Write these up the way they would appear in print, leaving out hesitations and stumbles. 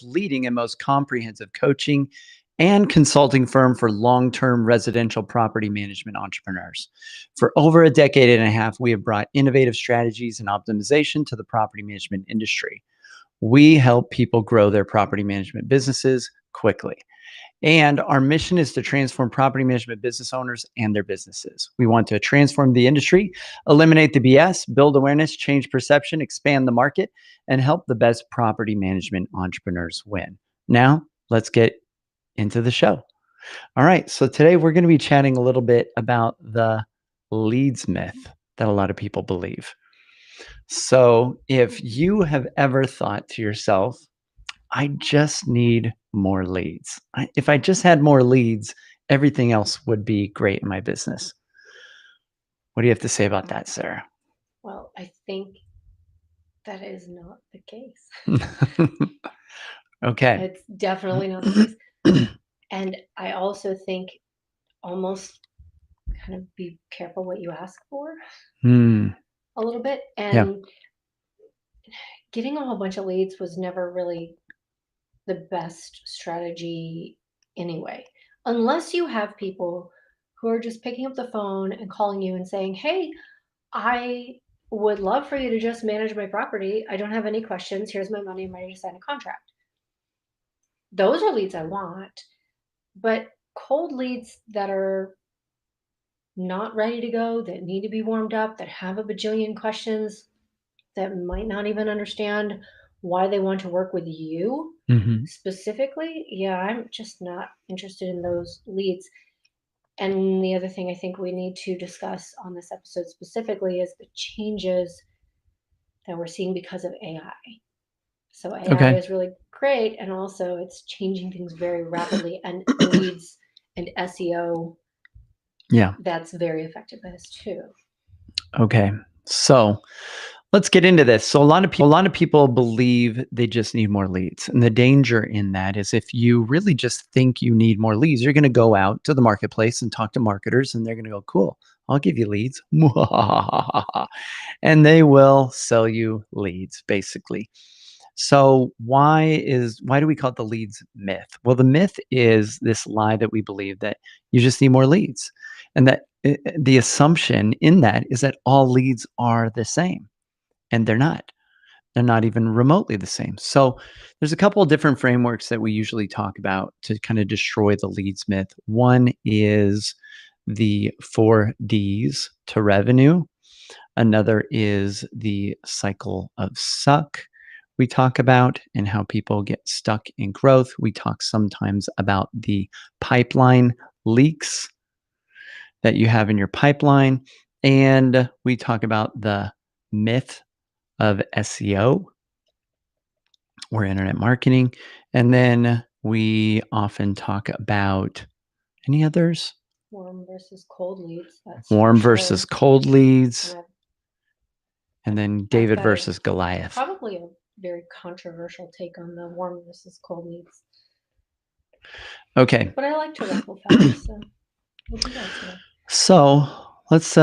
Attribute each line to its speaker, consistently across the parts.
Speaker 1: leading and most comprehensive coaching and consulting firm for long-term residential property management entrepreneurs. For over a decade and a half, we have brought innovative strategies and optimization to the property management industry. We help people grow their property management businesses quickly. And our mission is to transform property management business owners and their businesses. We want to transform the industry, eliminate the BS, build awareness, change perception, expand the market, and help the best property management entrepreneurs win. Now, let's get into the show. All right. So today we're going to be chatting a little bit about the leads myth that a lot of people believe. So if you have ever thought to yourself, I just need more leads. If I just had more leads, everything else would be great in my business. What do you have to say about that, Sarah?
Speaker 2: Well, I think that is not the case.
Speaker 1: Okay.
Speaker 2: It's definitely not the case. And I also think almost kind of be careful what you ask for a little bit.
Speaker 1: Yeah.
Speaker 2: And getting a whole bunch of leads was never really the best strategy anyway, unless you have people who are just picking up the phone and calling you and saying, "Hey, I would love for you to just manage my property. I don't have any questions. Here's my money. I'm ready to sign a contract." Those are leads I want. But cold leads that are not ready to go, that need to be warmed up, that have a bajillion questions, that might not even understand why they want to work with you
Speaker 1: Mhm.
Speaker 2: specifically, yeah, I'm just not interested in those leads. And the other thing I think we need to discuss on this episode specifically is the changes that we're seeing because of AI. So AI
Speaker 1: Okay.
Speaker 2: is really great, and also it's changing things very rapidly. And leads and SEO,
Speaker 1: Yeah.
Speaker 2: that's very effective at this too.
Speaker 1: Okay. So let's get into this. So a lot of people believe they just need more leads. And the danger in that is if you really just think you need more leads, you're going to go out to the marketplace and talk to marketers and they're going to go, "Cool, I'll give you leads." And they will sell you leads basically. So why do we call it the leads myth? Well, the myth is this lie that we believe that you just need more leads. And that the assumption in that is that all leads are the same, and they're not. They're not even remotely the same. So there's a couple of different frameworks that we usually talk about to kind of destroy the leads myth. One is the 4 Ds to revenue. Another is the cycle of suck we talk about and how people get stuck in growth. We talk sometimes about the pipeline leaks that you have in your pipeline. And we talk about the myth of SEO or internet marketing. And then we often talk about any others?
Speaker 2: Warm versus cold leads, that's for
Speaker 1: Warm
Speaker 2: sure.
Speaker 1: versus cold leads.
Speaker 2: And
Speaker 1: And then
Speaker 2: I've
Speaker 1: David
Speaker 2: got
Speaker 1: versus Goliath.
Speaker 2: probably a very controversial take on the warm versus cold leads.
Speaker 1: Okay.
Speaker 2: But I like to ruffle feathers, so we'll do that today.
Speaker 1: So let's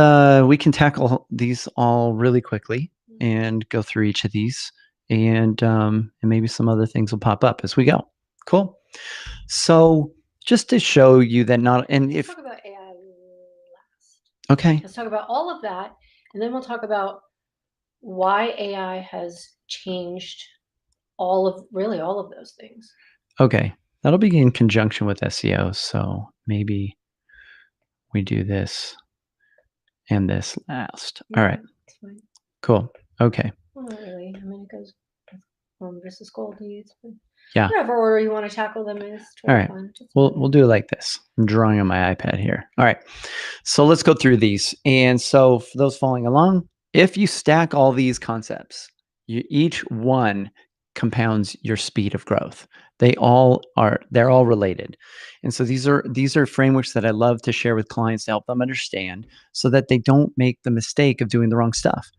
Speaker 1: we can tackle these all really quickly and go through each of these, and maybe some other things will pop up as we go. Cool. So just to show you that not and
Speaker 2: Let's
Speaker 1: if
Speaker 2: talk about AI last.
Speaker 1: okay.
Speaker 2: Let's talk about all of that, and then we'll talk about why AI has changed really all of those things.
Speaker 1: Okay. That'll be in conjunction with SEO, so maybe we do this and this last. All right.
Speaker 2: That's fine.
Speaker 1: Cool. Okay.
Speaker 2: Well, not really. I mean, it goes warm versus cold leads. But
Speaker 1: Yeah.
Speaker 2: whatever order you want to tackle them is
Speaker 1: All
Speaker 2: totally
Speaker 1: right.
Speaker 2: fine.
Speaker 1: We'll do it like this. I'm drawing on my iPad here. All right. So let's go through these. And so for those following along, if you stack all these concepts, each one compounds your speed of growth. They're all related. And so these are frameworks that I love to share with clients to help them understand so that they don't make the mistake of doing the wrong stuff.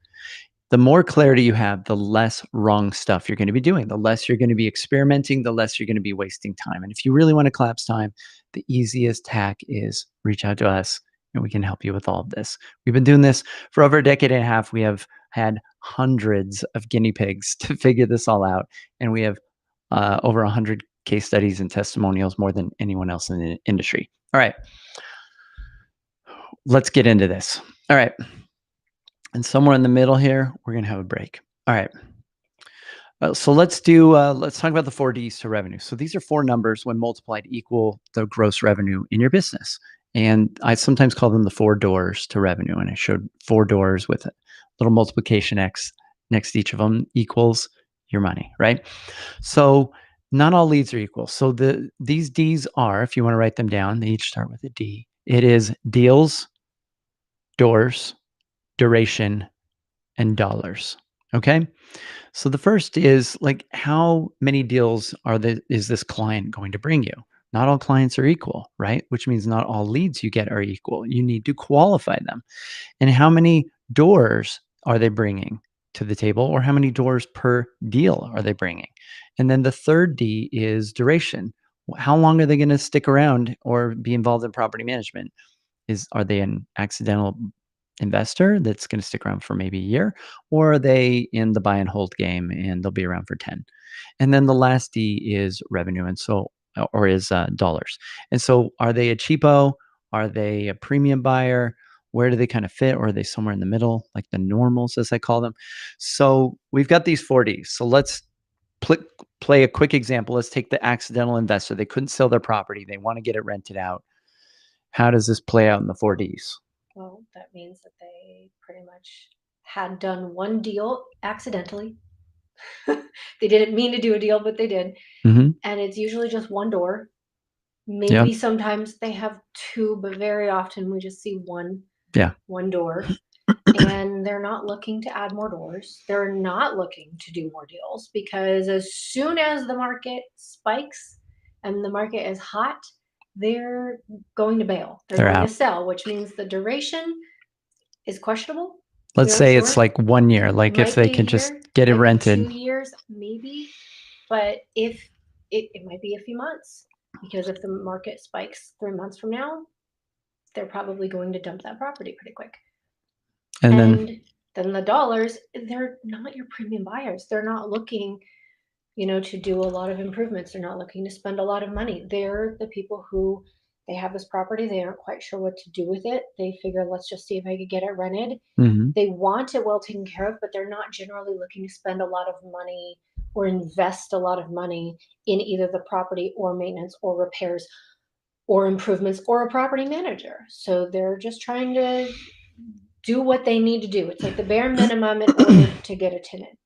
Speaker 1: The more clarity you have, the less wrong stuff you're going to be doing, the less you're going to be experimenting, the less you're going to be wasting time. And if you really want to collapse time, the easiest hack is reach out to us and we can help you with all of this. We've been doing this for over a decade and a half. We have had hundreds of guinea pigs to figure this all out. And we have over 100 case studies and testimonials, more than anyone else in the industry. All right, let's get into this. All right, and somewhere in the middle here, we're gonna have a break. All right. So let's talk about the 4 Ds to revenue. So these are 4 numbers when multiplied equal the gross revenue in your business. And I sometimes call them the 4 doors to revenue. And I showed 4 doors with a little multiplication X next to each of them equals your money, right? So not all leads are equal. So these Ds are, if you want to write them down, they each start with a D. It is deals, doors, duration, and dollars. Okay. So the first is like, how many deals is this client going to bring you? Not all clients are equal, right? Which means not all leads you get are equal. You need to qualify them. And how many doors are they bringing to the table, or how many doors per deal are they bringing? And then the third D is duration. How long are they going to stick around or be involved in property management? Are they an accidental investor that's going to stick around for maybe a year, or are they in the buy and hold game and they'll be around for 10? And then the last D is revenue, and so or is dollars. And so, are they a cheapo? Are they a premium buyer? Where do they kind of fit, or are they somewhere in the middle, like the normals, as I call them? So we've got these 4 Ds. So let's play a quick example. Let's take the accidental investor. They couldn't sell their property. They want to get it rented out. How does this play out in the 4 Ds?
Speaker 2: Well, that means that they pretty much had done one deal accidentally. They didn't mean to do a deal, but they did.
Speaker 1: Mm-hmm.
Speaker 2: And it's usually just one door.
Speaker 1: Yeah.
Speaker 2: Maybe sometimes they have two, but very often we just see one
Speaker 1: Yeah.
Speaker 2: door. And they're not looking to add more doors. They're not looking to do more deals, because as soon as the market spikes and the market is hot, they're going to bail. They're
Speaker 1: They're
Speaker 2: going
Speaker 1: out.
Speaker 2: to sell, which means the duration is questionable.
Speaker 1: Let's
Speaker 2: You're
Speaker 1: say
Speaker 2: unsure.
Speaker 1: it's like 1 year, like if
Speaker 2: Might
Speaker 1: they
Speaker 2: be a
Speaker 1: can just
Speaker 2: year,
Speaker 1: get it
Speaker 2: might be
Speaker 1: rented.
Speaker 2: 2 years, maybe. But if it might be a few months, because if the market spikes 3 months from now, they're probably going to dump that property pretty quick.
Speaker 1: And
Speaker 2: then the dollars, they're not your premium buyers. They're not looking, to do a lot of improvements. They're not looking to spend a lot of money. They're the people who, they have this property, they aren't quite sure what to do with it. They figure, let's just see if I could get it rented.
Speaker 1: Mhm.
Speaker 2: They want it well taken care of, but they're not generally looking to spend a lot of money or invest a lot of money in either the property or maintenance or repairs or improvements or a property manager. So they're just trying to do what they need to do. It's like the bare minimum in order to get a tenant.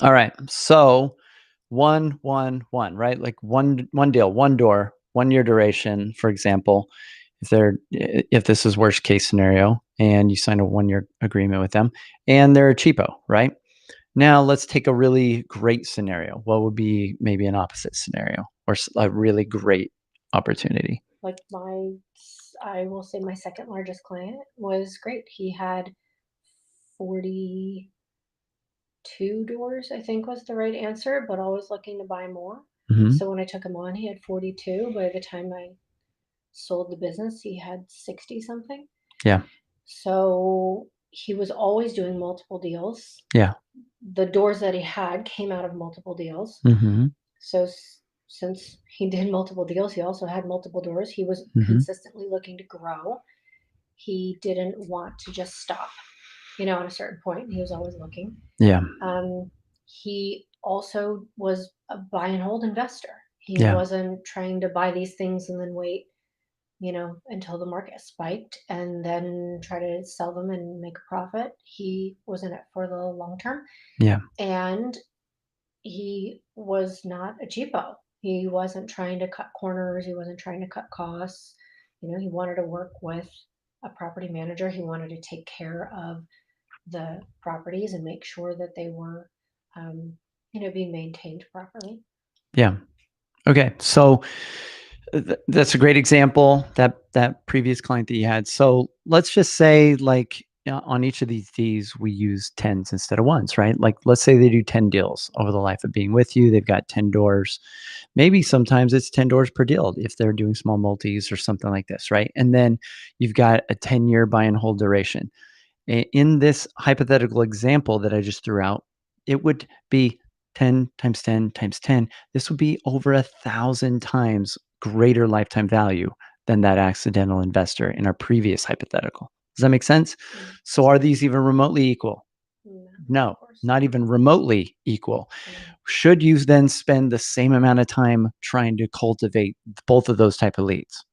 Speaker 1: All right. So 1, 1, 1, right? Like one deal, one door, 1 year duration, for example. If this is worst case scenario and you sign a 1 year agreement with them and they're a cheapo, right? Now let's take a really great scenario. What would be maybe an opposite scenario or a really great opportunity?
Speaker 2: Like I will say my second largest client was great. He had 42 doors, I think was the right answer, but always looking to buy more.
Speaker 1: Mhm.
Speaker 2: So when I took him on, he had 42. By the time I sold the business, he had 60 something.
Speaker 1: Yeah.
Speaker 2: So he was always doing multiple deals.
Speaker 1: Yeah.
Speaker 2: The doors that he had came out of multiple deals.
Speaker 1: Mhm.
Speaker 2: So since he did multiple deals, he also had multiple doors. He was
Speaker 1: Mhm.
Speaker 2: consistently looking to grow. He didn't want to just stop, at a certain point. He was always looking.
Speaker 1: Yeah.
Speaker 2: He also was a buy and hold investor. He
Speaker 1: Yeah.
Speaker 2: wasn't trying to buy these things and then wait, until the market spiked and then try to sell them and make a profit. He was in it for the long term.
Speaker 1: Yeah.
Speaker 2: And he was not a cheapo. He wasn't trying to cut corners. He wasn't trying to cut costs. He wanted to work with a property manager. He wanted to take care of the properties and make sure that they were, being maintained properly.
Speaker 1: Yeah. Okay. So that's a great example, that previous client that you had. So let's just say, like, on each of these Ds, we use 10s instead of ones, right? Like, let's say they do 10 deals over the life of being with you. They've got 10 doors. Maybe sometimes it's 10 doors per deal if they're doing small multis or something like this, right? And then you've got a 10-year buy and hold duration. In this hypothetical example that I just threw out, it would be 10 times 10 times 10, this would be over 1,000 times greater lifetime value than that accidental investor in our previous hypothetical. Does that make sense?
Speaker 2: Mm.
Speaker 1: So are these even remotely equal?
Speaker 2: No,
Speaker 1: No,
Speaker 2: of course.
Speaker 1: not even remotely equal.
Speaker 2: Mm.
Speaker 1: Should you then spend the same amount of time trying to cultivate both of those type of leads?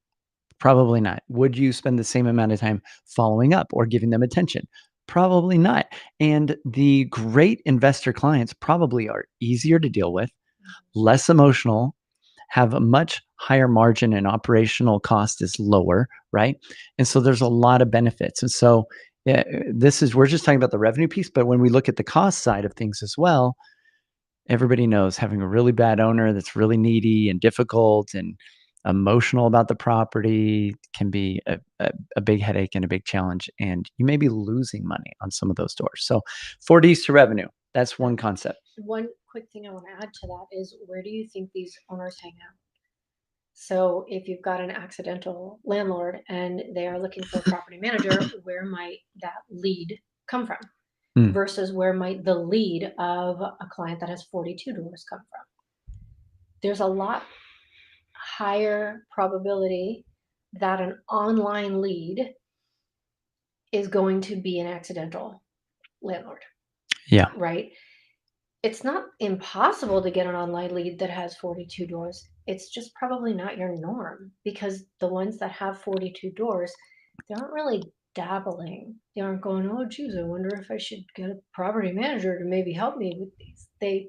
Speaker 1: Probably not. Would you spend the same amount of time following up or giving them attention? Probably not. And the great investor clients probably are easier to deal with, less emotional, have a much higher margin, and operational cost is lower, right? And so there's a lot of benefits. And so yeah, we're just talking about the revenue piece, but when we look at the cost side of things as well, everybody knows having a really bad owner that's really needy and difficult and emotional about the property can be a big headache and a big challenge. And you may be losing money on some of those doors. So 4Ds to revenue, that's one concept.
Speaker 2: One quick thing I want to add to that is, where do you think these owners hang out? So if you've got an accidental landlord and they are looking for a property manager, where might that lead come from?
Speaker 1: Hmm.
Speaker 2: Versus where might the lead of a client that has 42 doors come from? There's a lot higher probability that an online lead is going to be an accidental landlord,
Speaker 1: Yeah.
Speaker 2: right? It's not impossible to get an online lead that has 42 doors. It's just probably not your norm, because the ones that have 42 doors, they aren't really dabbling. They aren't going, oh, geez, I wonder if I should get a property manager to maybe help me with these. They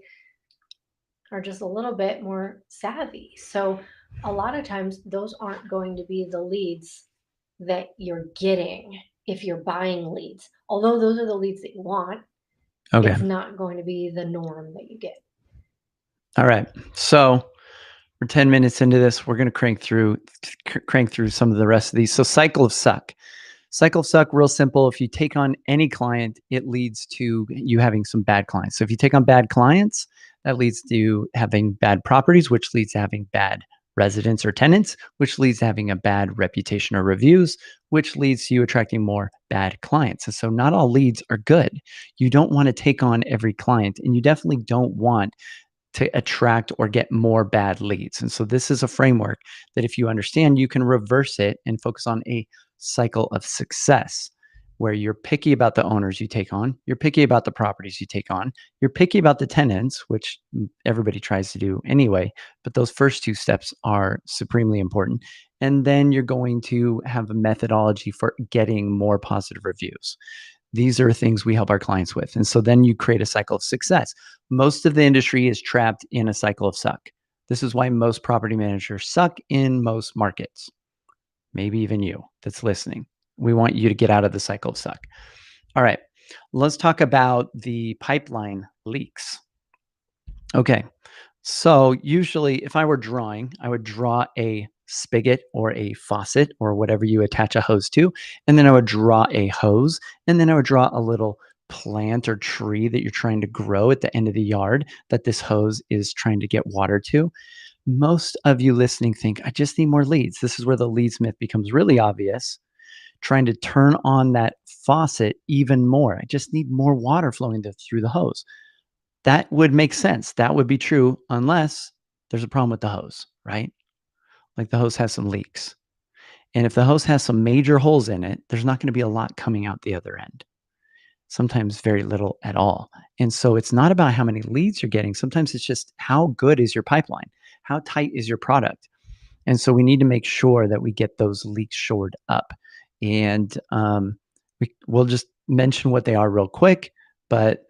Speaker 2: are just a little bit more savvy. So a lot of times those aren't going to be the leads that you're getting if you're buying leads. Although those are the leads that you want,
Speaker 1: Okay.
Speaker 2: it's not going to be the norm that you get.
Speaker 1: All right. So we're 10 minutes into this. We're going to crank through some of the rest of these. So cycle of suck. Cycle of suck, real simple. If you take on any client, it leads to you having some bad clients. So if you take on bad clients, that leads to having bad properties, which leads to having bad residents or tenants, which leads to having a bad reputation or reviews, which leads to you attracting more bad clients. And so not all leads are good. You don't want to take on every client, and you definitely don't want to attract or get more bad leads. And so this is a framework that if you understand, you can reverse it and focus on a cycle of success where you're picky about the owners you take on, you're picky about the properties you take on, you're picky about the tenants, which everybody tries to do anyway, but those first two steps are supremely important. And then you're going to have a methodology for getting more positive reviews. These are things we help our clients with. And so then you create a cycle of success. Most of the industry is trapped in a cycle of suck. This is why most property managers suck in most markets. Maybe even you that's listening. We want you to get out of the cycle of suck. All right, let's talk about the pipeline leaks. Okay, so usually if I were drawing, I would draw a spigot or a faucet or whatever you attach a hose to, and then I would draw a hose, and then I would draw a little plant or tree that you're trying to grow at the end of the yard that this hose is trying to get water to. Most of you listening think, I just need more leads. This is where the leads myth becomes really obvious. Trying to turn on that faucet even more. I just need more water flowing through the hose. That would make sense. That would be true unless there's a problem with the hose, right? Like the hose has some leaks. And if the hose has some major holes in it, there's not going to be a lot coming out the other end. Sometimes very little at all. And so it's not about how many leads you're getting. Sometimes it's just how good is your pipeline? How tight is your product? And so we need to make sure that we get those leaks shored up. And we'll just mention what they are real quick. But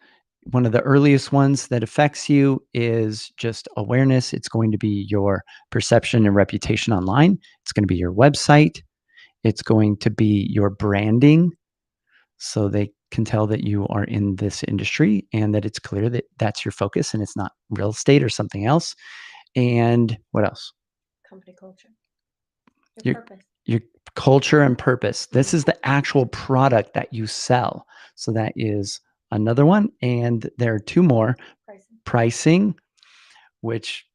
Speaker 1: one of the earliest ones that affects you is just awareness. It's going to be your perception and reputation online. It's going to be your website. It's going to be your branding. So they can tell that you are in this industry and that it's clear that that's your focus and it's not real estate or something else. And what else?
Speaker 2: Company culture,
Speaker 1: Your,
Speaker 2: purpose.
Speaker 1: your culture and purpose. This is the actual product that you sell. So that is another one. And there are two more. Pricing, which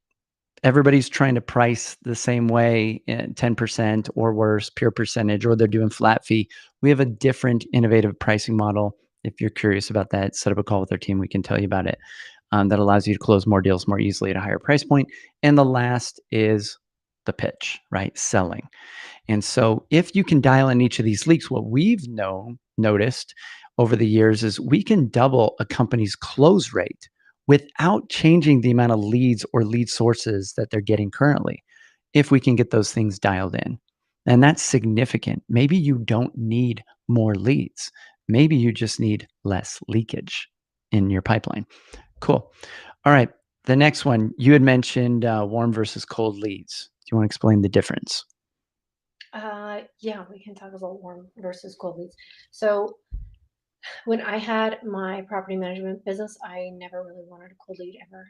Speaker 1: everybody's trying to price the same way, 10% or worse, pure percentage, or they're doing flat fee. We have a different innovative pricing model. If you're curious about that, set up a call with our team. We can tell you about it. that allows you to close more deals more easily at a higher price point. And the last is the pitch, right? Selling. And so if you can dial in each of these leaks, what we've noticed over the years is we can double a company's close rate without changing the amount of leads or lead sources that they're getting currently, if we can get those things dialed in. And that's significant. Maybe you don't need more leads. Maybe you just need less leakage in your pipeline. Cool. All right. The next one, you had mentioned warm versus cold leads. Do you want to explain the difference?
Speaker 2: Yeah, we can talk about warm versus cold leads. So when I had my property management business, I never really wanted a cold lead ever.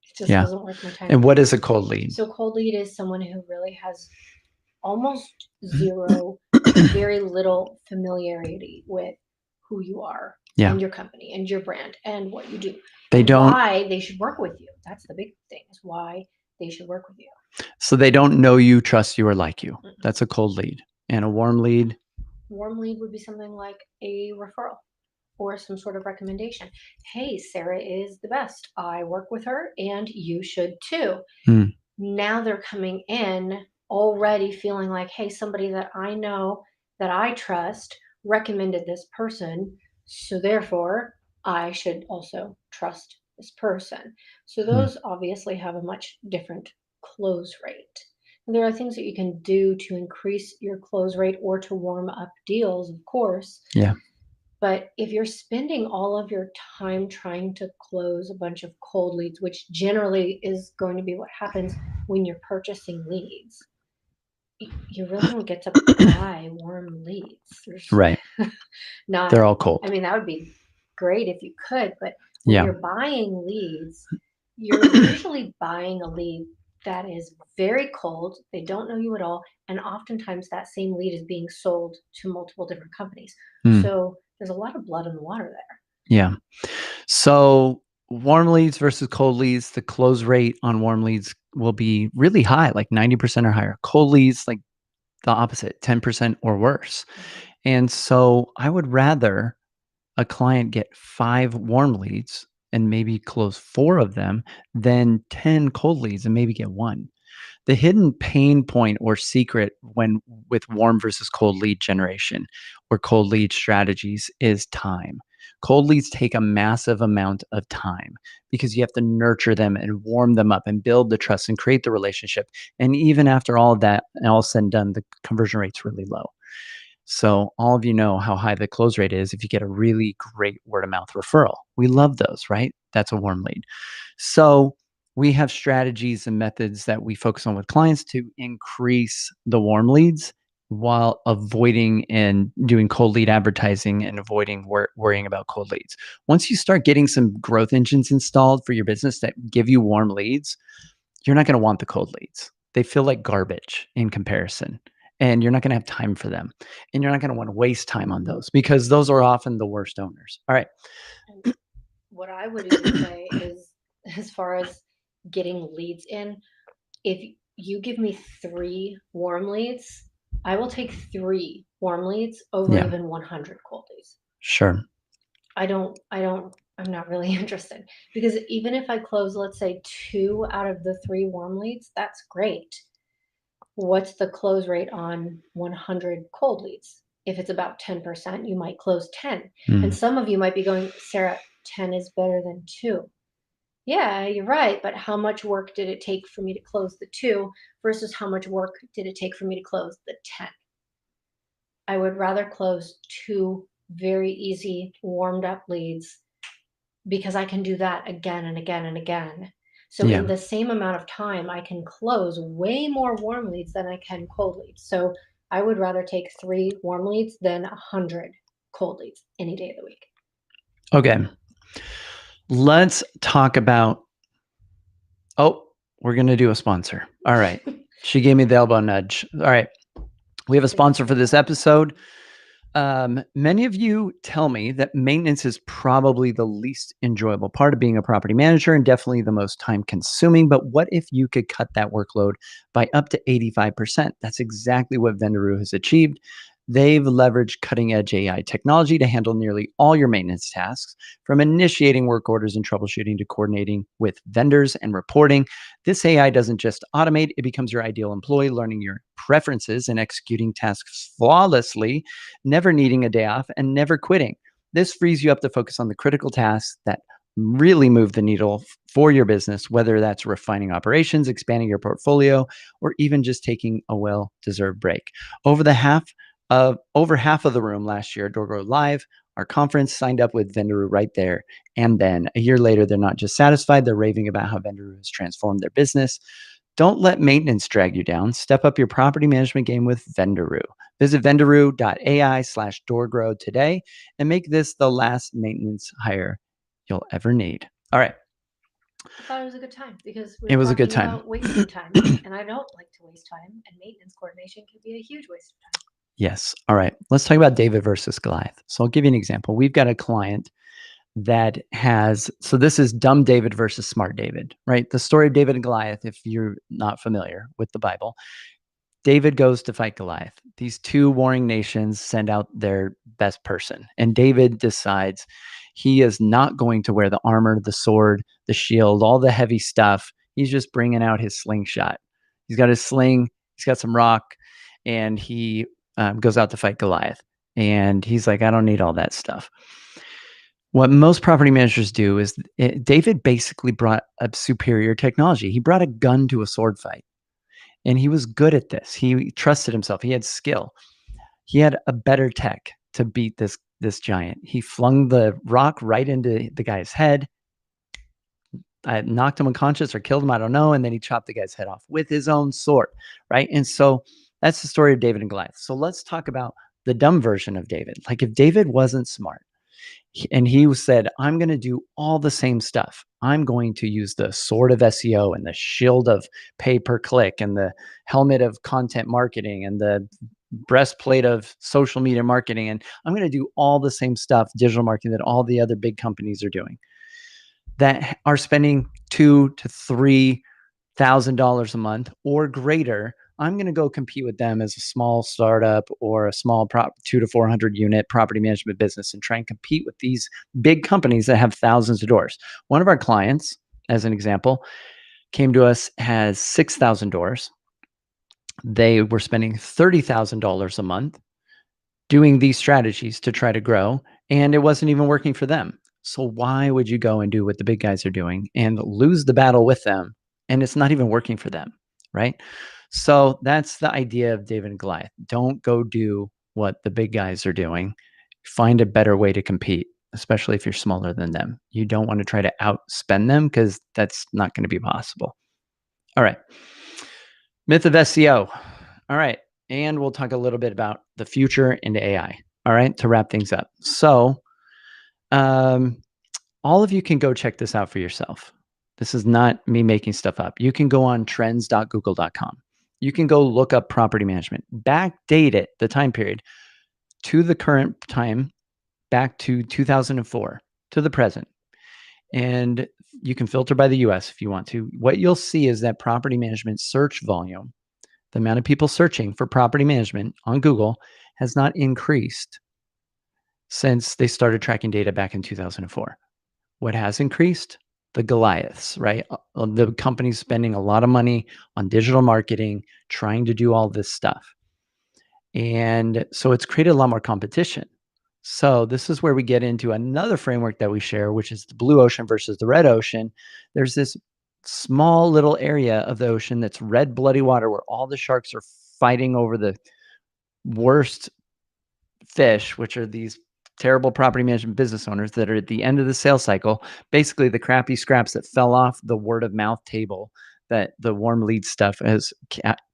Speaker 2: It just
Speaker 1: Yeah.
Speaker 2: wasn't worth my time.
Speaker 1: And what is a cold lead?
Speaker 2: So cold lead is someone who really has almost zero, very little familiarity with who you are
Speaker 1: Yeah.
Speaker 2: and your company and your brand and what you do.
Speaker 1: They
Speaker 2: and
Speaker 1: don't,
Speaker 2: why they should work with you. That's the big thing, is why they should work with you.
Speaker 1: so they don't know you, trust you, or like you.
Speaker 2: Mm-mm.
Speaker 1: That's a cold lead. And a warm lead,
Speaker 2: Warm lead would be something like a referral or some sort of recommendation. Hey, Sarah is the best. I work with her and you should too.
Speaker 1: Hmm.
Speaker 2: Now they're coming in already feeling like, hey, somebody that I know, that I trust, recommended this person. So therefore, I should also trust this person. So those obviously have a much different close rate. And there are things that you can do to increase your close rate or to warm up deals, of course.
Speaker 1: Yeah.
Speaker 2: But if you're spending all of your time trying to close a bunch of cold leads, which generally is going to be what happens when you're purchasing leads, you really don't get to buy warm leads. There's
Speaker 1: Right.
Speaker 2: not,
Speaker 1: They're all cold.
Speaker 2: I mean, that would be great if you could, but when
Speaker 1: Yeah.
Speaker 2: you're buying leads, you're usually buying a lead that is very cold. They don't know you at all. And oftentimes that same lead is being sold to multiple different companies.
Speaker 1: Hmm.
Speaker 2: So there's a lot of blood in the water there.
Speaker 1: Yeah. So warm leads versus cold leads, the close rate on warm leads will be really high, like 90% or higher. Cold leads, like the opposite, 10% or worse. And so I would rather a client get 5 warm leads and maybe close 4 of them than 10 cold leads and maybe get 1. The hidden pain point or secret when with warm versus cold lead generation or cold lead strategies is time. Cold leads take a massive amount of time because you have to nurture them and warm them up and build the trust and create the relationship. And even after all of that, and all said and done, the conversion rate's really low. So all of you know how high the close rate is if you get a really great word of mouth referral. We love those, right? That's a warm lead. So we have strategies and methods that we focus on with clients to increase the warm leads while avoiding and doing cold lead advertising and avoiding worrying about cold leads. Once you start getting some growth engines installed for your business that give you warm leads, you're not going to want the cold leads. They feel like garbage in comparison, and you're not going to have time for them. And you're not going to want to waste time on those because those are often the worst owners. All right.
Speaker 2: And what I would even say is, as far as getting leads in, if you give me 3 warm leads, I will take 3 warm leads over
Speaker 1: Yeah.
Speaker 2: even 100 cold leads.
Speaker 1: Sure.
Speaker 2: I'm not really interested, because even if I close, let's say 2 out of the 3 warm leads, that's great. What's the close rate on 100 cold leads? If it's about 10%, you might close 10.
Speaker 1: Mm.
Speaker 2: And some of you might be going, Sarah, 10 is better than 2. Yeah, you're right. But how much work did it take for me to close the 2 versus how much work did it take for me to close the 10? I would rather close 2 very easy warmed up leads, because I can do that again and again and again. So
Speaker 1: Yeah.
Speaker 2: in the same amount of time, I can close way more warm leads than I can cold leads. So I would rather take 3 warm leads than 100 cold leads any day of the week.
Speaker 1: Okay. Let's talk about, we're going to do a sponsor. All right. She gave me the elbow nudge. All right. We have a sponsor for this episode. Many of you tell me that maintenance is probably the least enjoyable part of being a property manager and definitely the most time consuming. But what if you could cut that workload by up to 85%? That's exactly what Vendaroo has achieved. They've leveraged cutting edge AI technology to handle nearly all your maintenance tasks, from initiating work orders and troubleshooting to coordinating with vendors and reporting. This AI doesn't just automate, it becomes your ideal employee, learning your preferences and executing tasks flawlessly, never needing a day off and never quitting. This frees you up to focus on the critical tasks that really move the needle for your business, whether that's refining operations, expanding your portfolio, or even just taking a well-deserved break. Over half of the room last year at DoorGrow Live, our conference, signed up with Vendaroo right there. And then a year later, they're not just satisfied, they're raving about how Vendaroo has transformed their business. Don't let maintenance drag you down. Step up your property management game with Vendaroo. Visit vendaroo.ai/doorgrow today and make this the last maintenance hire you'll ever need. All right.
Speaker 2: I thought it was a good time because we
Speaker 1: It
Speaker 2: were
Speaker 1: was a good
Speaker 2: talking
Speaker 1: time.
Speaker 2: about wasting time, and I don't like to waste time, and maintenance coordination can be a huge waste of time.
Speaker 1: Yes. All right. Let's talk about David versus Goliath. So I'll give you an example. We've got a client that has, so this is dumb David versus smart David, right? The story of David and Goliath, if you're not familiar with the Bible, David goes to fight Goliath. These two warring nations send out their best person, and David decides he is not going to wear the armor, the sword, the shield, all the heavy stuff. He's just bringing out his slingshot. He's got his sling, he's got some rock, and he goes out to fight Goliath. And he's like, I don't need all that stuff. What most property managers do is David basically brought a superior technology. He brought a gun to a sword fight. And he was good at this. He trusted himself. He had skill. He had a better tech to beat this giant. He flung the rock right into the guy's head. I knocked him unconscious or killed him, I don't know. And then he chopped the guy's head off with his own sword, right? And so that's the story of David and Goliath. So let's talk about the dumb version of David. Like if David wasn't smart, and he said, I'm going to do all the same stuff. I'm going to use the sword of SEO and the shield of pay per click and the helmet of content marketing and the breastplate of social media marketing. And I'm going to do all the same stuff, digital marketing, that all the other big companies are doing, that are spending $2,000 to $3,000 a month or greater. I'm going to go compete with them as a small startup or a small 2 to 400 unit property management business and try and compete with these big companies that have thousands of doors. One of our clients, as an example, came to us, has 6,000 doors. They were spending $30,000 a month doing these strategies to try to grow, and it wasn't even working for them. So why would you go and do what the big guys are doing and lose the battle with them, and it's not even working for them, right? So that's the idea of David and Goliath. Don't go do what the big guys are doing. Find a better way to compete, especially if you're smaller than them. You don't want to try to outspend them because that's not going to be possible. All right. Myth of SEO. All right. And we'll talk a little bit about the future into AI. All right. To wrap things up. So, all of you can go check this out for yourself. This is not me making stuff up. You can go on trends.google.com. You can go look up property management, backdate it, the time period, to the current time, back to 2004, to the present. And you can filter by the US if you want to. What you'll see is that property management search volume, the amount of people searching for property management on Google, has not increased since they started tracking data back in 2004. What has increased? The Goliaths, right? The companies spending a lot of money on digital marketing, trying to do all this stuff. And so it's created a lot more competition. So this is where we get into another framework that we share, which is the blue ocean versus the red ocean. There's this small little area of the ocean that's red, bloody water where all the sharks are fighting over the worst fish, which are these terrible property management business owners that are at the end of the sales cycle, basically the crappy scraps that fell off the word of mouth table that the warm lead stuff has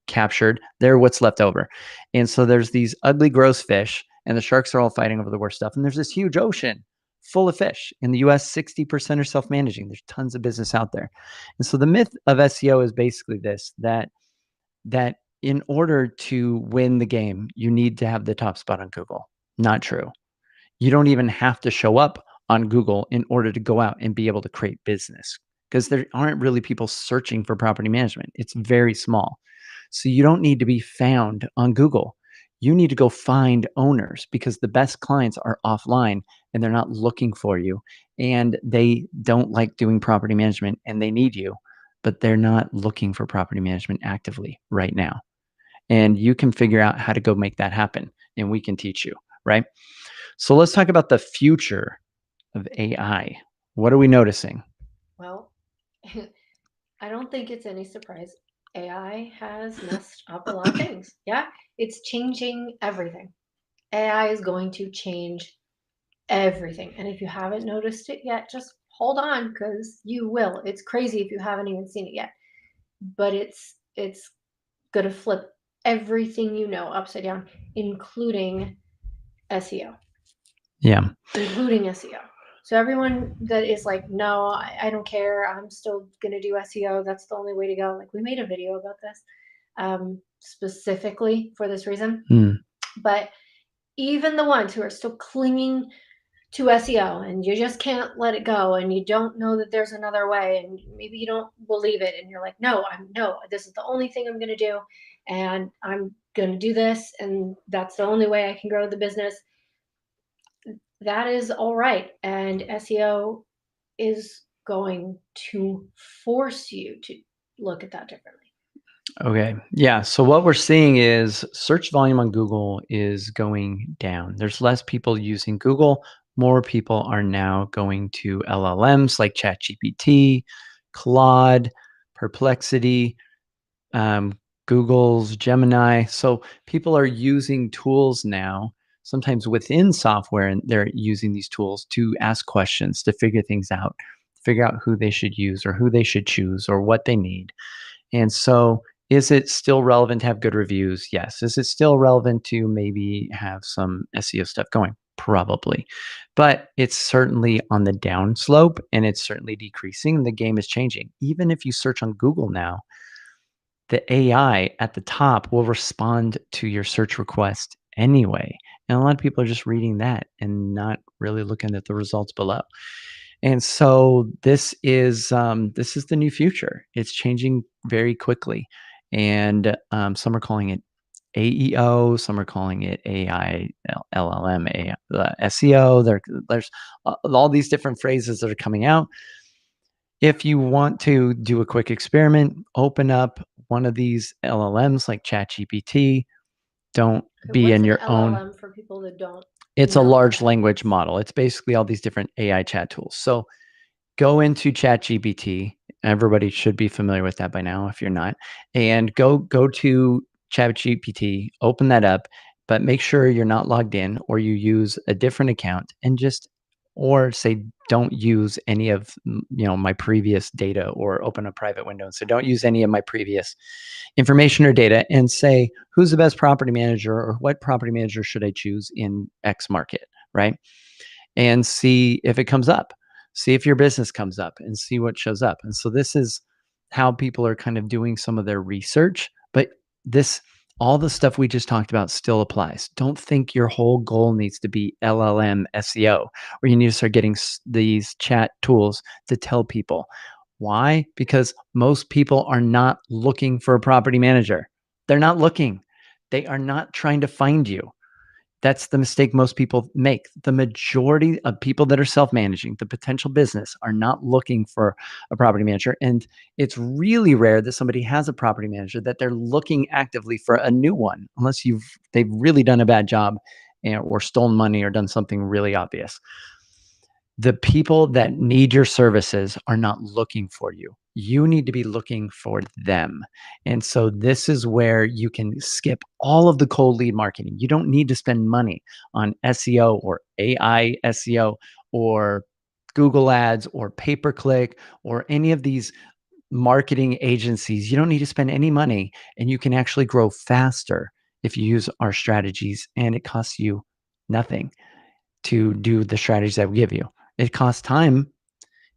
Speaker 1: captured. They're what's left over. And so there's these ugly, gross fish, and the sharks are all fighting over the worst stuff. And there's this huge ocean full of fish. In the US, 60% are self-managing. There's tons of business out there. And so the myth of SEO is basically this, that in order to win the game, you need to have the top spot on Google. Not true. You don't even have to show up on Google in order to go out and be able to create business, because there aren't really people searching for property management. It's very small. So you don't need to be found on Google. You need to go find owners because the best clients are offline and they're not looking for you and they don't like doing property management and they need you, but they're not looking for property management actively right now. And you can figure out how to go make that happen and we can teach you, right? So let's talk about the future of AI. What are we noticing?
Speaker 2: Well, I don't think it's any surprise. AI has messed up a lot of things. Yeah, it's changing everything. AI is going to change everything. And if you haven't noticed it yet, just hold on because you will. It's crazy if you haven't even seen it yet. But it's gonna flip everything you know upside down, including SEO.
Speaker 1: Yeah.
Speaker 2: Including SEO. So everyone that is like, no, I don't care. I'm still gonna do SEO. That's the only way to go. Like we made a video about this specifically for this reason.
Speaker 1: Mm.
Speaker 2: But even the ones who are still clinging to SEO and you just can't let it go and you don't know that there's another way and maybe you don't believe it and you're like, no, this is the only thing I'm gonna do and I'm gonna do this and that's the only way I can grow the business. That is all right. And SEO is going to force you to look at that differently.
Speaker 1: Okay. Yeah. So what we're seeing is search volume on Google is going down. There's less people using Google. More people are now going to LLMs like ChatGPT, Claude, Perplexity, Google's Gemini. So people are using tools now, sometimes within software, and they're using these tools to ask questions, to figure things out, figure out who they should use or who they should choose or what they need. And so, is it still relevant to have good reviews? Yes. Is it still relevant to maybe have some SEO stuff going? Probably. But it's certainly on the downslope and it's certainly decreasing. The game is changing. Even if you search on Google now, the AI at the top will respond to your search request anyway. And a lot of people are just reading that and not really looking at the results below. And so this is the new future. It's changing very quickly, and some are calling it AEO, some are calling it AI, LLM, SEO. There's all these different phrases that are coming out. If you want to do a quick experiment, open up one of these LLMs like ChatGPT. Don't
Speaker 2: Okay,
Speaker 1: be
Speaker 2: what's
Speaker 1: in
Speaker 2: an
Speaker 1: your own.
Speaker 2: LLM for people that don't
Speaker 1: It's a
Speaker 2: know what
Speaker 1: large
Speaker 2: that
Speaker 1: language
Speaker 2: is?
Speaker 1: model. It's basically all these different AI chat tools. So go into ChatGPT. Everybody should be familiar with that by now if you're not. And go to ChatGPT, open that up, but make sure you're not logged in or you use a different account and just or say don't use any of my previous data or open a private window. So don't use any of my previous information or data and say who's the best property manager or what property manager should I choose in X market, right? And see if it comes up. See if your business comes up and see what shows up. And so this is how people are kind of doing some of their research. But this, all the stuff we just talked about still applies. Don't think your whole goal needs to be LLM SEO, or you need to start getting these chat tools to tell people. Why? Because most people are not looking for a property manager. They're not looking. They are not trying to find you. That's the mistake most people make. The majority of people that are self-managing, the potential business, are not looking for a property manager. And it's really rare that somebody has a property manager that they're looking actively for a new one, unless they've really done a bad job or stolen money or done something really obvious. The people that need your services are not looking for you. You need to be looking for them. And so this is where you can skip all of the cold lead marketing. You don't need to spend money on SEO or AI SEO or Google Ads or pay per click or any of these marketing agencies. You don't need to spend any money and you can actually grow faster if you use our strategies and it costs you nothing to do the strategies that we give you. It costs time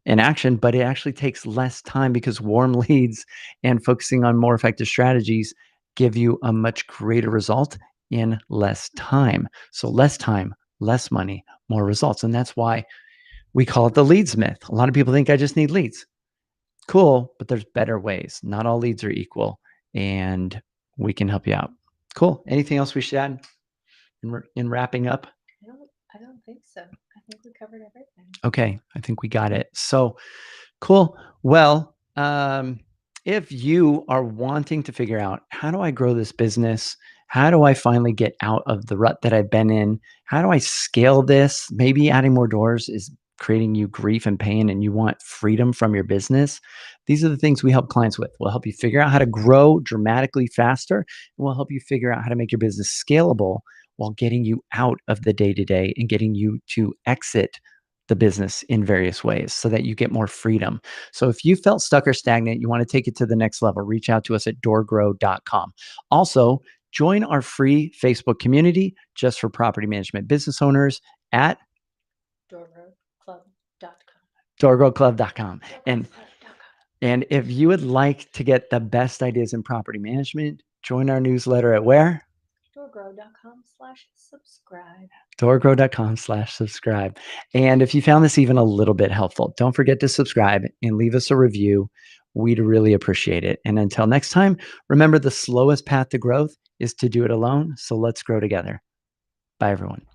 Speaker 1: and action, but it actually takes less time because warm leads and focusing on more effective strategies give you a much greater result in less time. So less time, less money, more results. And that's why we call it the leads myth. A lot of people think I just need leads. Cool, but there's better ways. Not all leads are equal, and we can help you out. Cool. Anything else we should add in wrapping up?
Speaker 2: I don't think so. I think we covered everything.
Speaker 1: Okay, I think we got it. So cool. Well, if you are wanting to figure out how do I grow this business? How do I finally get out of the rut that I've been in? How do I scale this? Maybe adding more doors is creating you grief and pain and you want freedom from your business. These are the things we help clients with. We'll help you figure out how to grow dramatically faster, and we'll help you figure out how to make your business scalable while getting you out of the day to day and getting you to exit the business in various ways so that you get more freedom. So if you felt stuck or stagnant, you want to take it to the next level, reach out to us at doorgrow.com. Also, join our free Facebook community just for property management business owners at
Speaker 2: DoorGrowClub.com.
Speaker 1: doorgrowclub.com. And
Speaker 2: DoorGrowClub.com.
Speaker 1: and if you would like to get the best ideas in property management, join our newsletter at where?
Speaker 2: DoorGrow.com/subscribe.
Speaker 1: doorgrow.com/subscribe. And if you found this even a little bit helpful, don't forget to subscribe and leave us a review. We'd really appreciate it. And until next time, remember the slowest path to growth is to do it alone. So let's grow together. Bye, everyone.